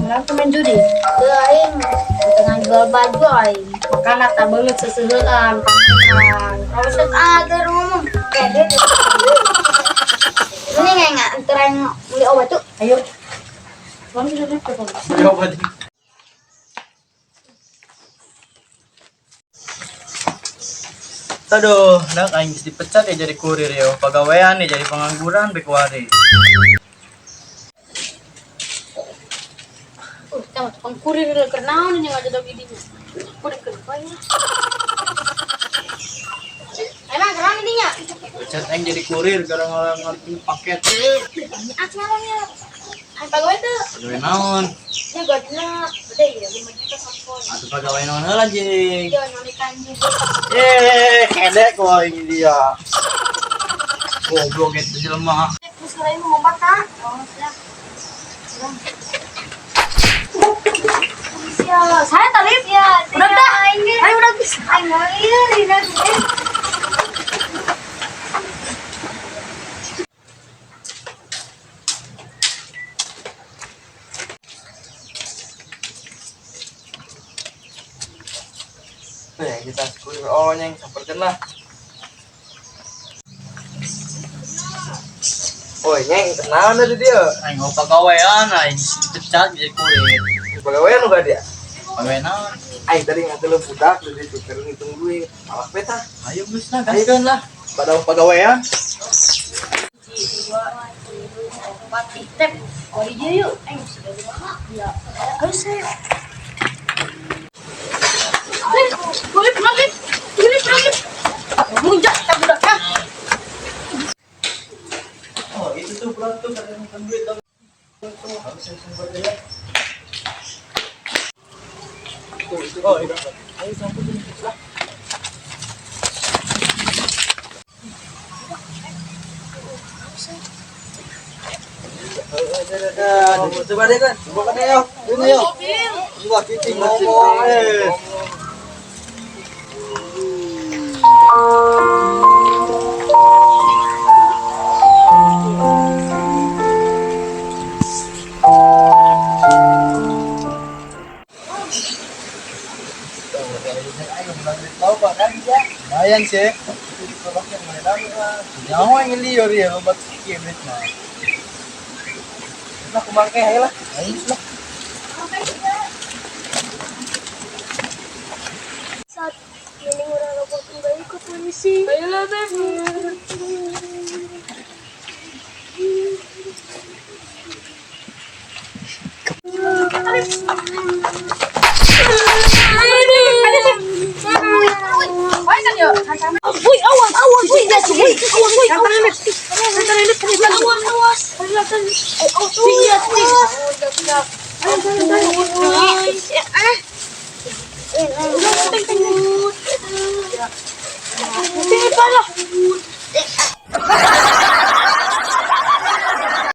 Kenapa main judi? Aing tengah jual baju aing. Makanya tak banget sesehean, kangen. Terus agar ngomong kayak dia. Ini nggak antara beli obat tuh. Ayo. Kamu sudah dapat. Coba di. Aduh, nak aing mesti dipecat ya jadi kurir ya. Pegawaian ya jadi pengangguran bekwari. Sama tukang kurir karena ini nggak ada gidinya. Kurir kenapa ya? Emang keren ininya? Pecat aing jadi kurir gara-gara ngerti paket. Asmalnya. Aing pegawai tuh. Pegawai naon? Ini gajinya gede ya, 5 juta sekali. Atuh pegawai naon heula anjing. Dia nyolikan juga. Kedek kok ini dia. Goblok gitu jelema. Terus kalian mau ngomong kan? Oh, siap. Siap. Saya talip ya. Udah dah. Ayo udah bisa. Ayo ini. Kita kurir oh yang saperkeun lah. Oh, nyeng, kenal dari dia? Aing mau pegawaian, aing dipecat jadi kurir. Pegawaian udah dia? Pegawaian naon? Aing tadi ngatelu budak dari tuker ngitung duit. Malah peta. Ayo geus lah, gaskeun lah. Pada pegawaian. Tep. Oh iya yuk. Ayo sudah berapa? Ya. Ayo saya. Boleh lagi. Munjak tak budaknya. Oh, itu tuh berat tuh kada ngitung duit tuh. Harus sumber dia. Tuh, itu. Oh, itu. Ayo sampai sini lah. Coba deh kan, coba kan yuk, ini yuk. Enggak titik ngomong. Lumayan sih. Nyawa yang liur ya, lo buat kibrit mah. Nah, kumangke aja lah. Ayo lah. Saat ini orang robot kembali ke polisi. Ayolah, Beb. Awas.